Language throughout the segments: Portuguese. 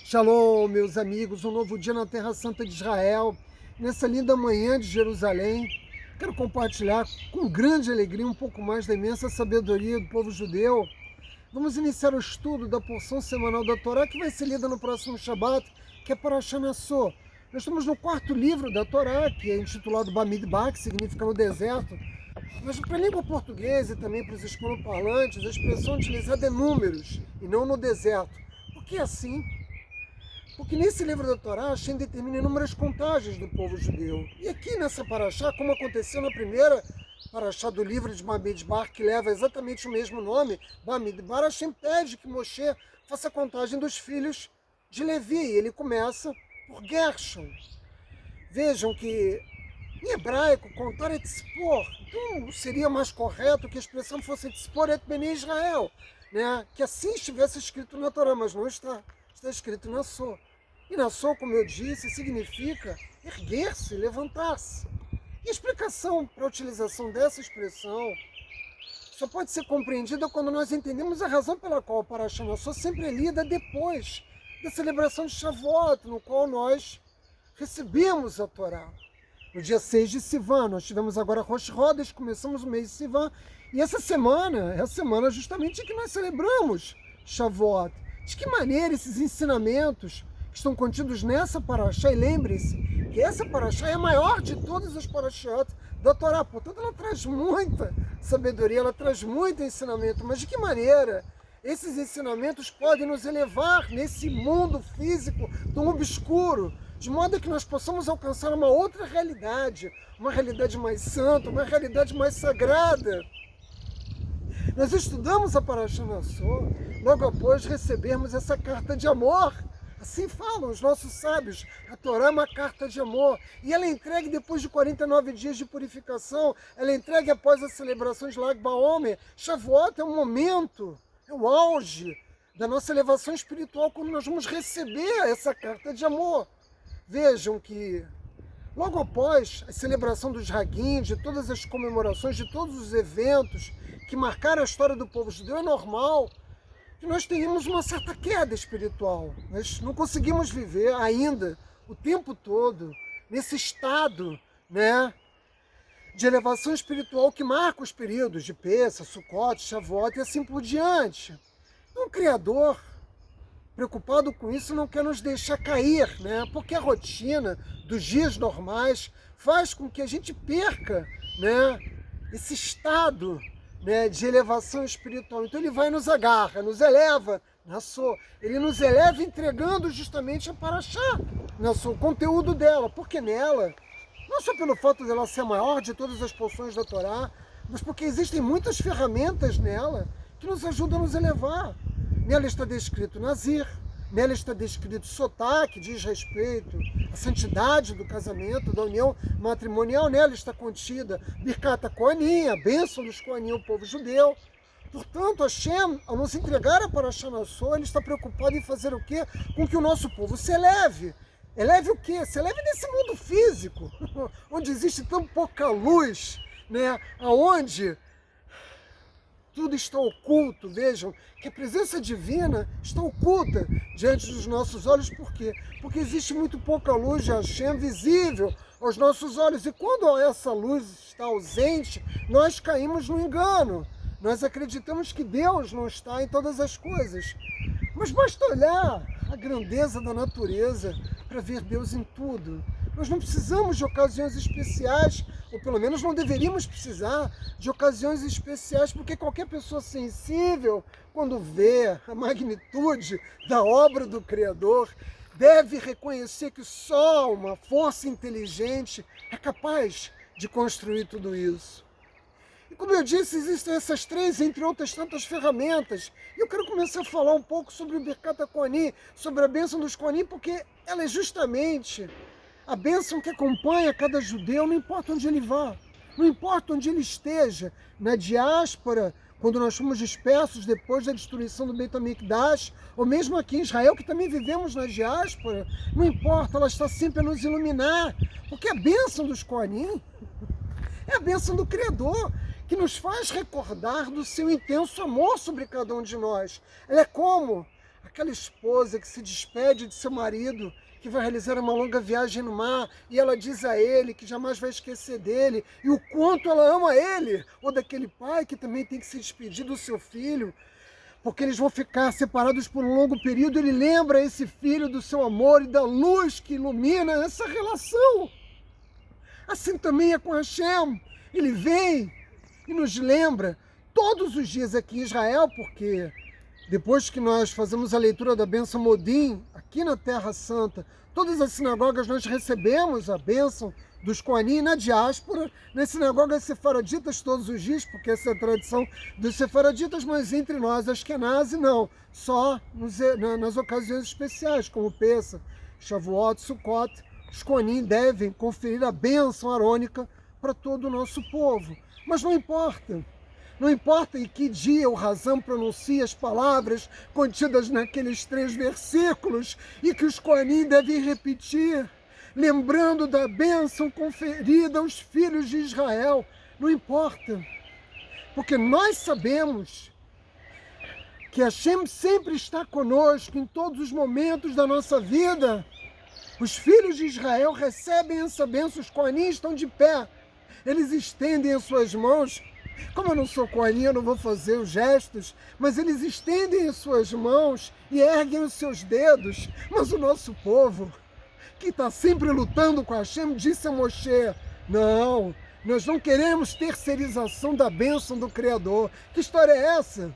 Shalom, meus amigos, um novo dia na Terra Santa de Israel, nessa linda manhã de Jerusalém. Quero compartilhar com grande alegria um pouco mais da imensa sabedoria do povo judeu. Vamos iniciar o estudo da porção semanal da Torá, que vai ser lida no próximo Shabat, que é Parashat Nassó. Nós estamos no quarto livro da Torá, que é intitulado Bamidbar, que significa no deserto. Mas para a língua portuguesa e também para os hispanoparlantes, a expressão utilizada é números, e não no deserto. Por que assim? Porque nesse livro da Torá, Hashem determina inúmeras contagens do povo judeu. E aqui nessa paraxá, como aconteceu na primeira paraxá do livro de Bamidbar, que leva exatamente o mesmo nome, Bamidbar, Hashem pede que Moshe faça a contagem dos filhos de Levi. E ele começa por Gershon. Vejam que em hebraico, contar é tzipor. Então seria mais correto que a expressão fosse tzipor et bnei Israel, né? Que assim estivesse escrito na Torá, mas não está. Está escrito Nassó. E Nassó, como eu disse, significa erguer-se, levantar-se. E a explicação para a utilização dessa expressão só pode ser compreendida quando nós entendemos a razão pela qual a Parashat Nassó sempre é lida depois da celebração de Shavuot, no qual nós recebemos a Torá. No dia 6 de Sivan, nós tivemos agora Rosh Chodesh, começamos o mês de Sivan, e essa semana é a semana justamente em que nós celebramos Shavuot. De que maneira esses ensinamentos que estão contidos nessa paraxá, e lembrem-se que essa paraxá é a maior de todas as paraxás da Torá, portanto ela traz muita sabedoria, ela traz muito ensinamento, mas de que maneira esses ensinamentos podem nos elevar nesse mundo físico tão obscuro, de modo que nós possamos alcançar uma outra realidade, uma realidade mais santa, uma realidade mais sagrada. Nós estudamos a Parashat Nassó logo após recebermos essa carta de amor. Assim falam os nossos sábios, a Torá é uma carta de amor, e ela é entregue depois de 49 dias de purificação, ela é entregue após a celebração de Lag BaOmer. Shavuot é o momento, é o auge da nossa elevação espiritual, quando nós vamos receber essa carta de amor. Vejam que logo após a celebração dos Hagim, de todas as comemorações, de todos os eventos que marcaram a história do povo judeu, é normal que nós tenhamos uma certa queda espiritual. Nós não conseguimos viver ainda o tempo todo nesse estado, né, de elevação espiritual que marca os períodos de Pessah, Sukkot, Shavuot e assim por diante. Então o Criador, preocupado com isso, não quer nos deixar cair, né, porque a rotina dos dias normais faz com que a gente perca, né, esse estado, né, de elevação espiritual. Então ele vai e nos agarra, nos eleva, Nassó. Ele nos eleva entregando justamente a Parashá, Nassó, o conteúdo dela, porque nela, não só pelo fato dela ser a maior de todas as porções da Torá, mas porque existem muitas ferramentas nela que nos ajudam a nos elevar. Nela está descrito Nazir, nela está descrito Sotá, que diz respeito à santidade do casamento, da união matrimonial. Nela está contida Birkat Kohanim, a bênção dos Kohanim, o povo judeu. Portanto, Hashem, ao nos entregar a Parashat Nassó, ele está preocupado em fazer o quê? Com que o nosso povo se eleve. Eleve o quê? Se eleve nesse mundo físico, onde existe tão pouca luz, né? Onde tudo está oculto. Vejam que a presença divina está oculta diante dos nossos olhos. Por quê? Porque existe muito pouca luz de Hashem visível aos nossos olhos. E quando essa luz está ausente, nós caímos no engano. Nós acreditamos que Deus não está em todas as coisas. Mas basta olhar a grandeza da natureza para ver Deus em tudo. Nós não precisamos de ocasiões especiais, ou pelo menos não deveríamos precisar de ocasiões especiais, porque qualquer pessoa sensível, quando vê a magnitude da obra do Criador, deve reconhecer que só uma força inteligente é capaz de construir tudo isso. E como eu disse, existem essas três, entre outras tantas ferramentas. E eu quero começar a falar um pouco sobre o Birkat Kohanim, sobre a bênção dos Kohanim, porque ela é justamente a bênção que acompanha cada judeu, não importa onde ele vá, não importa onde ele esteja, na diáspora, quando nós fomos dispersos depois da destruição do Beit HaMikdash, ou mesmo aqui em Israel, que também vivemos na diáspora, não importa, ela está sempre a nos iluminar, porque a bênção dos Kohanim é a bênção do Criador, que nos faz recordar do seu intenso amor sobre cada um de nós. Ela é como aquela esposa que se despede de seu marido, que vai realizar uma longa viagem no mar, e ela diz a ele que jamais vai esquecer dele, e o quanto ela ama ele, ou daquele pai que também tem que se despedir do seu filho, porque eles vão ficar separados por um longo período. Ele lembra esse filho do seu amor e da luz que ilumina essa relação. Assim também é com Hashem. Ele vem e nos lembra todos os dias aqui em Israel, porque depois que nós fazemos a leitura da bênção Modim, aqui na Terra Santa, todas as sinagogas nós recebemos a bênção dos Kohanim na diáspora, nas sinagogas sefaraditas todos os dias, porque essa é a tradição dos sefaraditas, mas entre nós, Ashkenazi, não, só nas ocasiões especiais, como Pessa, Shavuot, Sukkot, os Kohanim devem conferir a bênção arônica para todo o nosso povo. Mas não importa. Não importa em que dia o Razam pronuncia as palavras contidas naqueles 3 versículos e que os Kohanim devem repetir, lembrando da bênção conferida aos filhos de Israel. Não importa, porque nós sabemos que Hashem sempre está conosco em todos os momentos da nossa vida. Os filhos de Israel recebem essa bênção, os Kohanim estão de pé, eles estendem as suas mãos. Como eu não sou Kohanim, eu não vou fazer os gestos, mas eles estendem as suas mãos e erguem os seus dedos. Mas o nosso povo, que está sempre lutando com Hashem, disse a Moshe: não, nós não queremos terceirização da bênção do Criador. Que história é essa?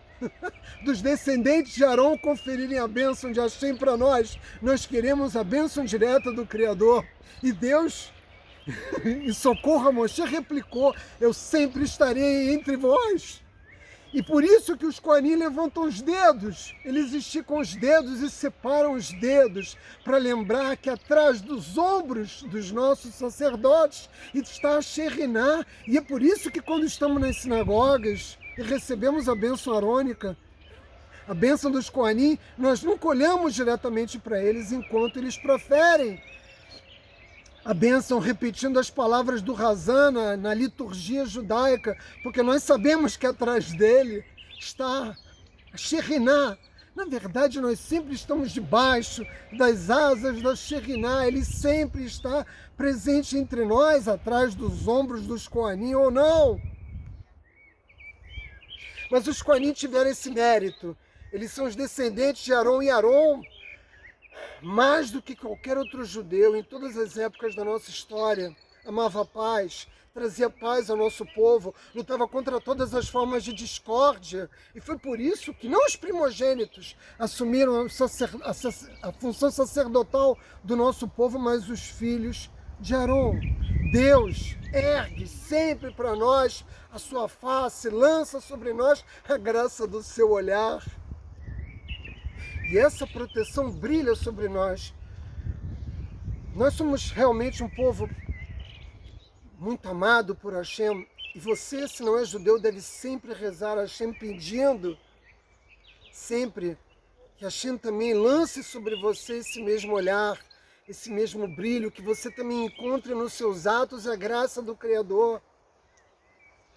Dos descendentes de Arão conferirem a bênção de Hashem para nós. Nós queremos a bênção direta do Criador. E Deus, em socorro a Moshe, replicou: eu sempre estarei entre vós. E por isso que os Kohanim levantam os dedos, eles esticam os dedos e separam os dedos, para lembrar que atrás dos ombros dos nossos sacerdotes está a Shekhinah. E é por isso que quando estamos nas sinagogas e recebemos a bênção arônica, a bênção dos Kohanim, nós nunca olhamos diretamente para eles enquanto eles proferem a bênção, repetindo as palavras do Razan na liturgia judaica, porque nós sabemos que atrás dele está a Shekhinah. Na verdade, nós sempre estamos debaixo das asas da Shekhinah. Ele sempre está presente entre nós, atrás dos ombros dos Kohanim ou não. Mas os Kohanim tiveram esse mérito. Eles são os descendentes de Arão, e Arão, mais do que qualquer outro judeu, em todas as épocas da nossa história, amava a paz, trazia paz ao nosso povo, lutava contra todas as formas de discórdia. E foi por isso que não os primogênitos assumiram a função sacerdotal do nosso povo, mas os filhos de Arão. Deus ergue sempre para nós a sua face, lança sobre nós a graça do seu olhar. E essa proteção brilha sobre nós. Nós somos realmente um povo muito amado por Hashem. E você, se não é judeu, deve sempre rezar a Hashem, pedindo sempre que Hashem também lance sobre você esse mesmo olhar, esse mesmo brilho, que você também encontre nos seus atos a graça do Criador.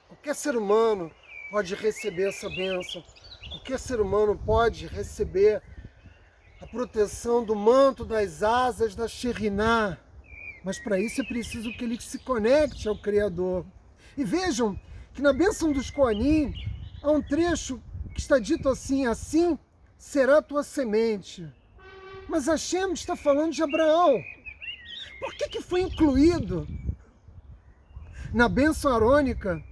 Qualquer ser humano pode receber essa bênção. Qualquer ser humano pode receber a proteção do manto das asas da Shekhinah. Mas para isso é preciso que ele se conecte ao Criador. E vejam que na bênção dos Kohanim há um trecho que está dito assim: assim será a tua semente. Mas Hashem está falando de Abraão. Por que foi incluído na bênção arônica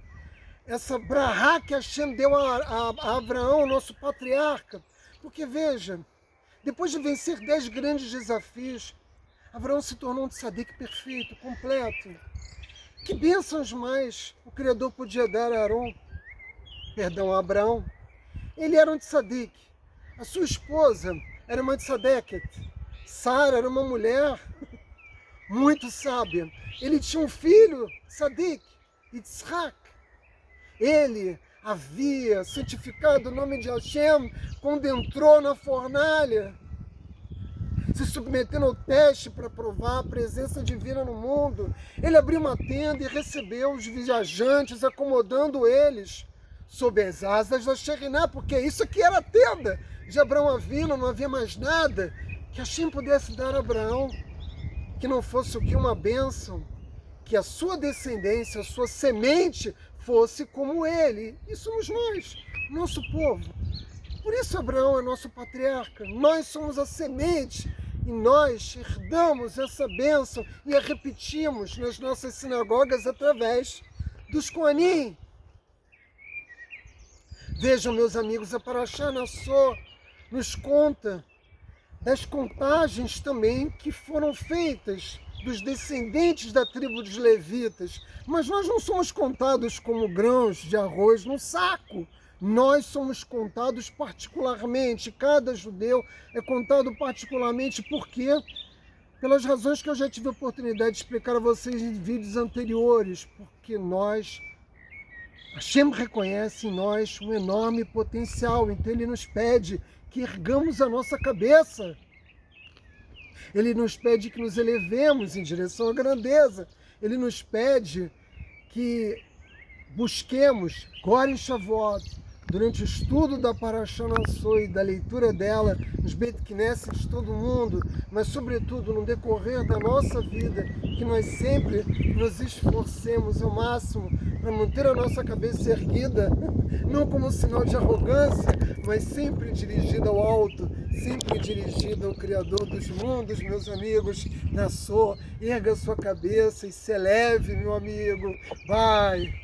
essa brahá que Hashem deu a Abraão, nosso patriarca? Porque veja, depois de vencer 10 grandes desafios, Abraão se tornou um tzadik perfeito, completo. Que bênçãos mais o Criador podia dar a Abraão? Ele era um tzadik. A sua esposa era uma tzadeket. Sara era uma mulher muito sábia. Ele tinha um filho, tzadik, Yitzhak. Ele havia santificado o nome de Hashem quando entrou na fornalha, se submetendo ao teste para provar a presença divina no mundo. Ele abriu uma tenda e recebeu os viajantes, acomodando eles sob as asas da Shekhinah, porque isso aqui era a tenda de Abraão Avinu, não havia mais nada que Hashem pudesse dar a Abraão, que não fosse o que uma bênção, que a sua descendência, a sua semente fosse como ele. E somos nós, nosso povo. Por isso Abraão é nosso patriarca. Nós somos a semente e nós herdamos essa bênção e a repetimos nas nossas sinagogas através dos Kohanim. Vejam, meus amigos, a Parashá Nassó nos conta das contagens também que foram feitas dos descendentes da tribo dos levitas. Mas nós não somos contados como grãos de arroz num saco. Nós somos contados particularmente. Cada judeu é contado particularmente. Por quê? Pelas razões que eu já tive a oportunidade de explicar a vocês em vídeos anteriores. Porque Hashem reconhece em nós um enorme potencial. Então Ele nos pede que ergamos a nossa cabeça. Ele nos pede que nos elevemos em direção à grandeza. Ele nos pede que busquemos, agora em Shavuot, durante o estudo da Parashá Nassó e da leitura dela, nos Beit Knesset de todo mundo, mas sobretudo no decorrer da nossa vida, que nós sempre nos esforcemos ao máximo para manter a nossa cabeça erguida, não como sinal de arrogância, mas sempre dirigida ao alto, sempre dirigida ao Criador dos mundos, meus amigos. Nassó, erga sua cabeça e se eleve, meu amigo. Vai!